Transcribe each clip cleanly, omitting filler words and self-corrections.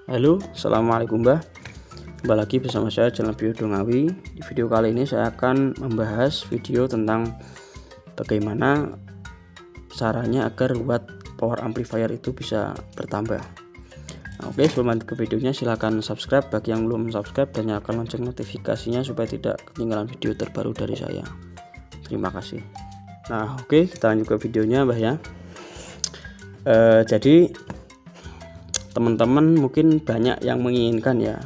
Halo, assalamualaikum Mbah. Kembali lagi bersama saya Channel Bio Dongawi. Di video kali ini saya akan membahas video tentang bagaimana caranya agar watt power amplifier itu bisa bertambah. Oke, sebelum lanjut ke videonya silahkan subscribe bagi yang belum subscribe dan nyalakan lonceng notifikasinya supaya tidak ketinggalan video terbaru dari saya. Terima kasih. Nah, oke, kita lanjut ke videonya Mbah ya. Jadi teman-teman mungkin banyak yang menginginkan ya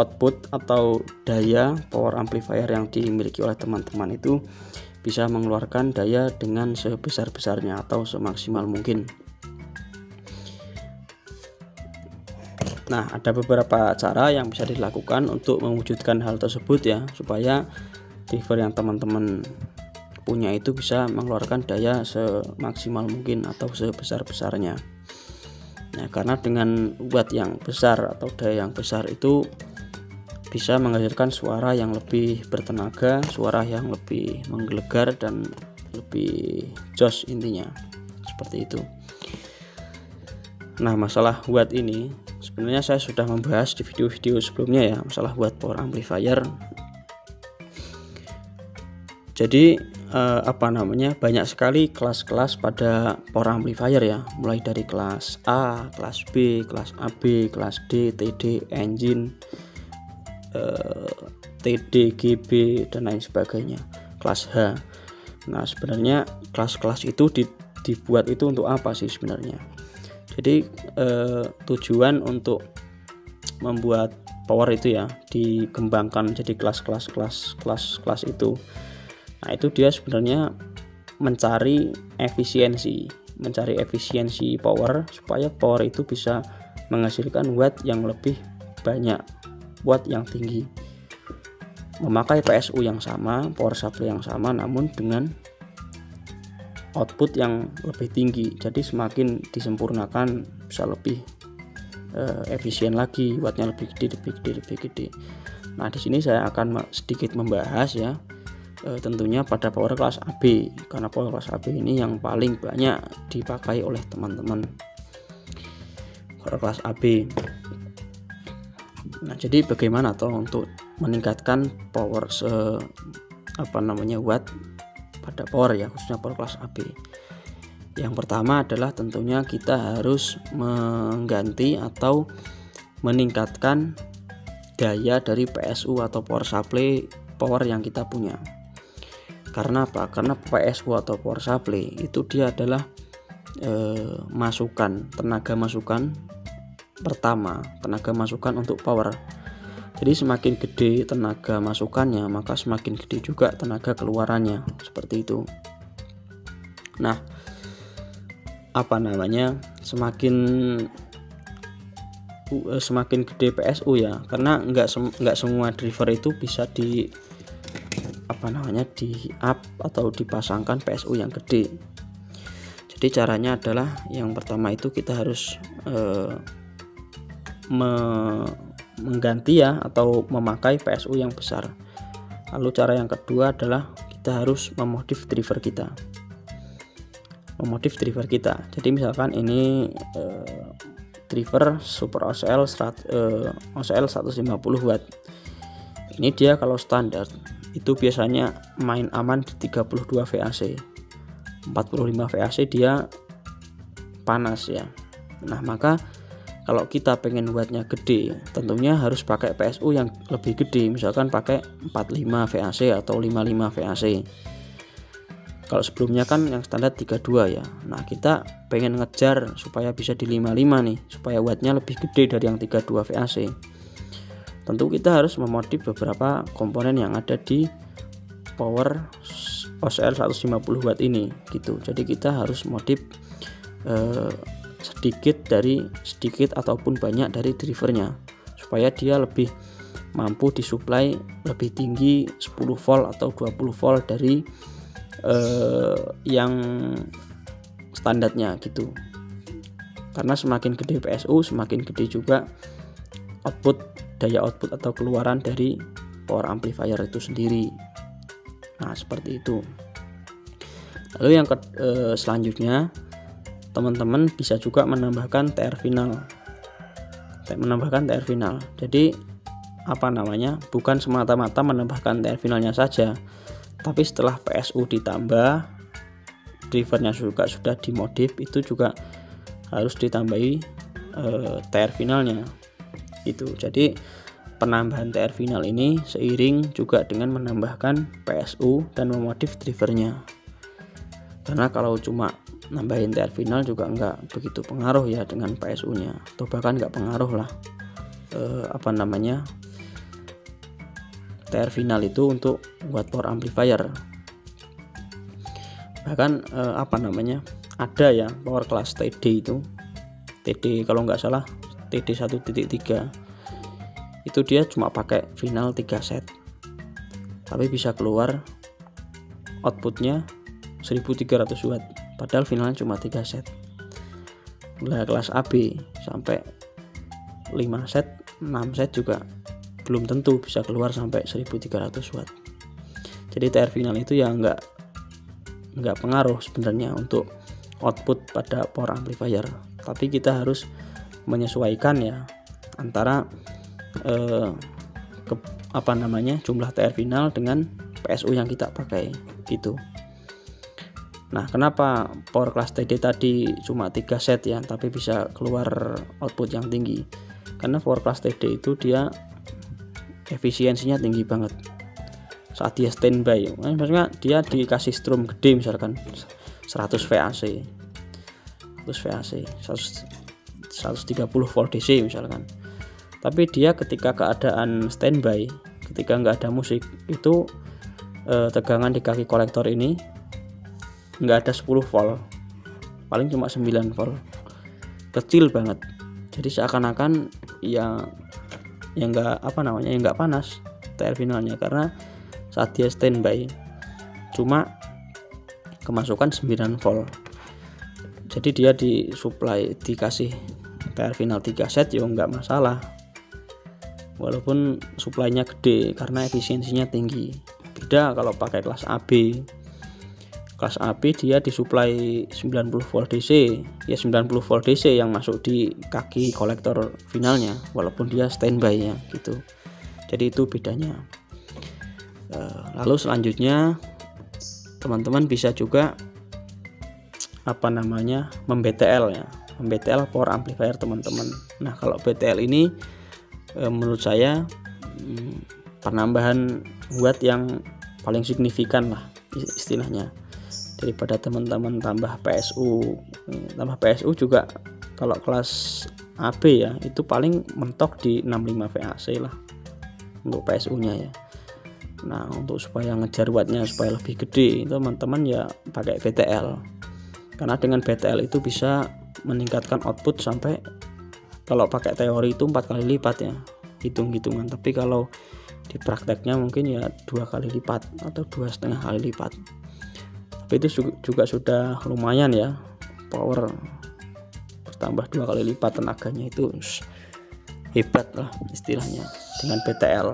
output atau daya power amplifier yang dimiliki oleh teman-teman itu bisa mengeluarkan daya dengan sebesar-besarnya atau semaksimal mungkin. Nah, ada beberapa cara yang bisa dilakukan untuk mewujudkan hal tersebut ya, supaya driver yang teman-teman punya itu bisa mengeluarkan daya semaksimal mungkin atau sebesar-besarnya. Nah, karena dengan watt yang besar atau daya yang besar itu bisa menghasilkan suara yang lebih bertenaga, suara yang lebih menggelegar dan lebih jos intinya. Seperti itu. Nah, masalah watt ini sebenarnya saya sudah membahas di video-video sebelumnya ya, masalah watt power amplifier. Jadi banyak sekali kelas-kelas pada power amplifier ya, mulai dari kelas A, kelas B, kelas AB, kelas D, TD, engine, TD, GB dan lain sebagainya, kelas H. Nah, sebenarnya kelas-kelas itu dibuat itu untuk apa sih sebenarnya? Jadi tujuan untuk membuat power itu ya dikembangkan jadi kelas itu. Nah, itu dia sebenarnya mencari efisiensi power supaya power itu bisa menghasilkan watt yang lebih banyak, watt yang tinggi, memakai PSU yang sama, power supply yang sama, namun dengan output yang lebih tinggi. Jadi semakin disempurnakan bisa lebih efisien lagi, wattnya lebih gede. Nah, di sini saya akan sedikit membahas ya, tentunya pada power kelas AB, karena power kelas AB ini yang paling banyak dipakai oleh teman-teman power kelas AB. Nah, jadi bagaimana toh untuk meningkatkan power watt pada power ya, khususnya power kelas AB. Yang pertama adalah tentunya kita harus mengganti atau meningkatkan daya dari PSU atau power supply power yang kita punya. Karena apa? Karena PSU atau power supply itu dia adalah tenaga masukan pertama, tenaga masukan untuk power. Jadi semakin gede tenaga masukannya, maka semakin gede juga tenaga keluarannya, seperti itu. Nah, semakin gede PSU ya, karena nggak semua driver itu bisa di up atau dipasangkan PSU yang gede. Jadi caranya adalah yang pertama itu kita harus mengganti ya atau memakai PSU yang besar. Lalu cara yang kedua adalah kita harus memodif driver kita. Jadi misalkan ini driver Super OCL 150 watt. Ini dia kalau standar itu biasanya main aman di 32 VAC. 45 VAC dia panas ya. Nah, maka kalau kita pengen wattnya gede, tentunya harus pakai PSU yang lebih gede, misalkan pakai 45 VAC atau 55 VAC. Kalau sebelumnya kan yang standar 32 ya. Nah, kita pengen ngejar supaya bisa di 55 nih, supaya wattnya lebih gede dari yang 32 VAC. Tentu kita harus memodif beberapa komponen yang ada di power OCL 150 watt ini gitu. Jadi kita harus modif sedikit ataupun banyak dari drivernya supaya dia lebih mampu disuplai lebih tinggi 10 volt atau 20 volt dari yang standarnya gitu. Karena semakin gede PSU, semakin gede juga daya output atau keluaran dari power amplifier itu sendiri. Nah, seperti itu. Lalu yang selanjutnya teman-teman bisa juga menambahkan TR final. menambahkan TR final. Jadi bukan semata-mata menambahkan TR finalnya saja, tapi setelah PSU ditambah, drivernya juga sudah dimodif, itu juga harus ditambahi TR finalnya itu. Jadi penambahan TR final ini seiring juga dengan menambahkan PSU dan memodif drivernya. Karena kalau cuma nambahin TR final juga nggak begitu pengaruh ya dengan PSU nya, atau bahkan nggak pengaruh lah TR final itu untuk buat power amplifier. Bahkan ada ya power class TD itu, TD kalau nggak salah TD 1.3 itu dia cuma pakai final 3 set tapi bisa keluar outputnya 1300 watt, padahal finalnya cuma 3 set. Nah, kelas AB sampai 5 set 6 set juga belum tentu bisa keluar sampai 1300 watt. Jadi TR final itu ya nggak pengaruh sebenarnya untuk output pada power amplifier, tapi kita harus menyesuaikan ya antara jumlah TR final dengan PSU yang kita pakai gitu. Nah, kenapa power class TD tadi cuma 3 set ya tapi bisa keluar output yang tinggi? Karena power class TD itu dia efisiensinya tinggi banget saat dia standby. Maksudnya dia dikasih strum gede, misalkan 100 VAC 130 volt DC misalkan, tapi dia ketika keadaan standby, ketika nggak ada musik itu tegangan di kaki kolektor ini nggak ada 10 volt, paling cuma 9 volt, kecil banget. Jadi seakan-akan nggak panas TR finalnya, karena saat dia standby cuma kemasukan 9 volt. Jadi dia dikasih TR final 3 set ya nggak masalah, walaupun suplainya gede karena efisiensinya tinggi. Beda kalau pakai kelas AB. Kelas AB dia disuplai 90 volt DC, ya 90 volt DC yang masuk di kaki kolektor finalnya walaupun dia standby ya gitu. Jadi itu bedanya. Lalu selanjutnya teman-teman bisa juga mem-BTL ya, mem-BTL power amplifier teman-teman. Nah, kalau BTL ini menurut saya penambahan watt yang paling signifikan lah istilahnya, daripada teman-teman tambah PSU juga. Kalau kelas AB ya itu paling mentok di 65 VAC lah untuk PSU nya ya. Nah, untuk supaya ngejar wattnya supaya lebih gede, teman-teman ya pakai BTL, karena dengan BTL itu bisa meningkatkan output sampai, kalau pakai teori itu 4 kali lipat ya hitung-hitungan, tapi kalau di prakteknya mungkin ya 2 kali lipat atau 2,5 kali lipat. Tapi itu juga sudah lumayan ya, power bertambah 2 kali lipat tenaganya, itu hebat lah istilahnya dengan BTL.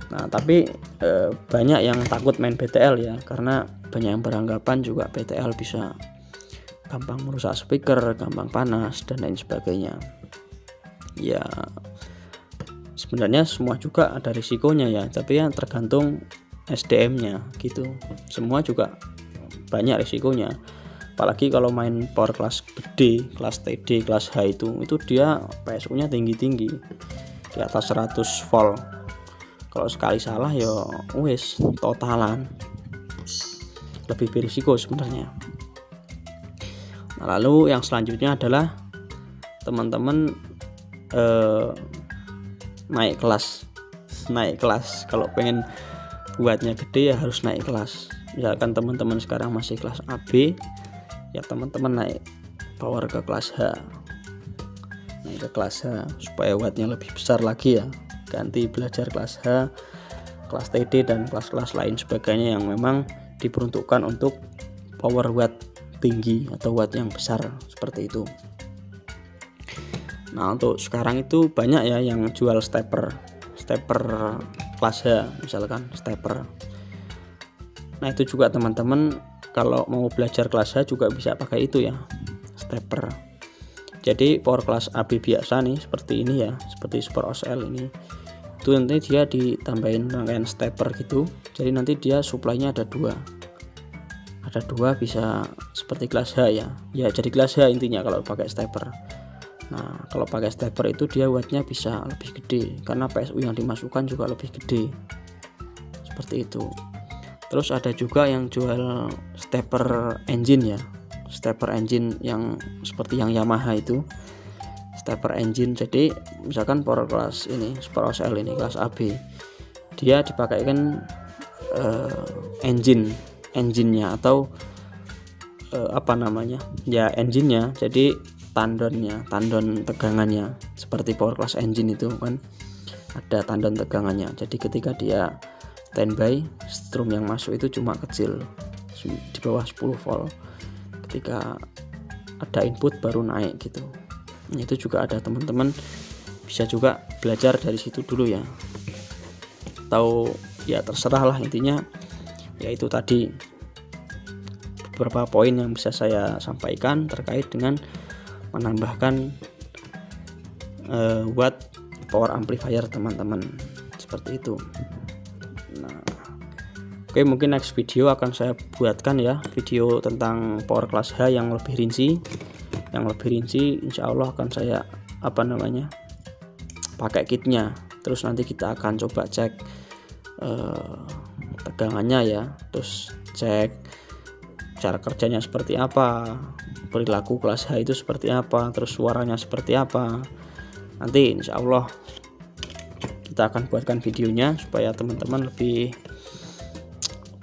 Nah, tapi banyak yang takut main BTL ya, karena banyak yang beranggapan juga BTL bisa gampang merusak speaker, gampang panas dan lain sebagainya. Ya sebenarnya semua juga ada risikonya ya, tapi ya tergantung SDM-nya gitu. Semua juga banyak risikonya, apalagi kalau main power class gede, kelas TD, kelas H itu dia PSU-nya tinggi-tinggi di atas 100 volt. Kalau sekali salah ya wis totalan, lebih berisiko sebenarnya. Nah, lalu yang selanjutnya adalah teman-teman naik kelas. Kalau pengen buatnya gede ya harus naik kelas. Misalkan teman-teman sekarang masih kelas AB, ya teman-teman naik power ke kelas H, naik ke kelas H supaya wattnya lebih besar lagi ya. Ganti belajar kelas H, kelas TD dan kelas-kelas lain sebagainya yang memang diperuntukkan untuk power watt tinggi atau watt yang besar seperti itu. Nah, untuk sekarang itu banyak ya yang jual stepper kelas H, misalkan stepper. Nah, itu juga teman-teman kalau mau belajar kelas H juga bisa pakai itu ya, stepper. Jadi power class AB biasa nih seperti ini ya, seperti Super OCL ini, itu nanti dia ditambahin rangkaian stepper gitu. Jadi nanti dia supply-nya ada dua, bisa seperti kelas H ya. Ya jadi kelas H intinya kalau pakai stepper. Nah kalau pakai stepper itu dia wattnya bisa lebih gede karena PSU yang dimasukkan juga lebih gede, seperti itu. Terus ada juga yang jual stepper engine ya, stepper engine yang seperti yang Yamaha itu, stepper engine. Jadi misalkan power class ini Super OCL ini kelas AB, dia dipakaikan engine-nya atau apa namanya ya, engine-nya. Jadi tandon tegangannya seperti power class engine itu kan ada tandon tegangannya. Jadi ketika dia standby, strum yang masuk itu cuma kecil, di bawah 10 volt. Ketika ada input baru naik gitu. Itu juga ada, teman-teman bisa juga belajar dari situ dulu ya, atau ya terserah lah, intinya yaitu tadi beberapa poin yang bisa saya sampaikan terkait dengan menambahkan watt power amplifier teman-teman, seperti itu. Nah, oke, mungkin next video akan saya buatkan ya video tentang power class H yang lebih rinci. Insya Allah akan saya pakai kitnya. Terus nanti kita akan coba cek tegangannya ya, terus cek cara kerjanya seperti apa, perilaku kelas H itu seperti apa, terus suaranya seperti apa. Nanti insya Allah kita akan buatkan videonya supaya teman-teman lebih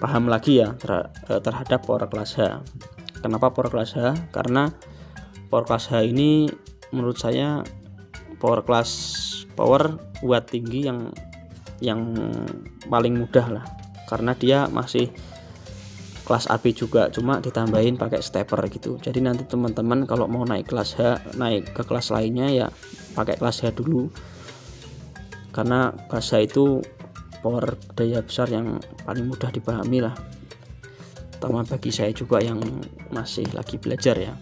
paham lagi ya terhadap power class H. Kenapa power class H? Karena power class H ini menurut saya power watt tinggi yang paling mudah lah, karena dia masih kelas AB juga, cuma ditambahin pakai stepper gitu. Jadi nanti teman-teman kalau mau naik kelas H, naik ke kelas lainnya ya pakai kelas H dulu, karena kelas H itu power daya besar yang paling mudah dipahami lah, terutama bagi saya juga yang masih lagi belajar ya,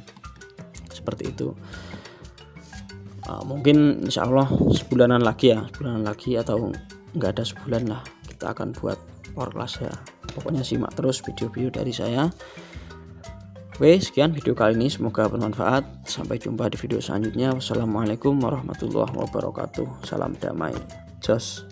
seperti itu. Mungkin insya Allah sebulanan lagi atau nggak ada sebulan lah kita akan buat power class ya. Pokoknya simak terus video-video dari saya. Oke, sekian video kali ini, semoga bermanfaat. Sampai jumpa di video selanjutnya. Wassalamualaikum warahmatullahi wabarakatuh. Salam damai. Jos.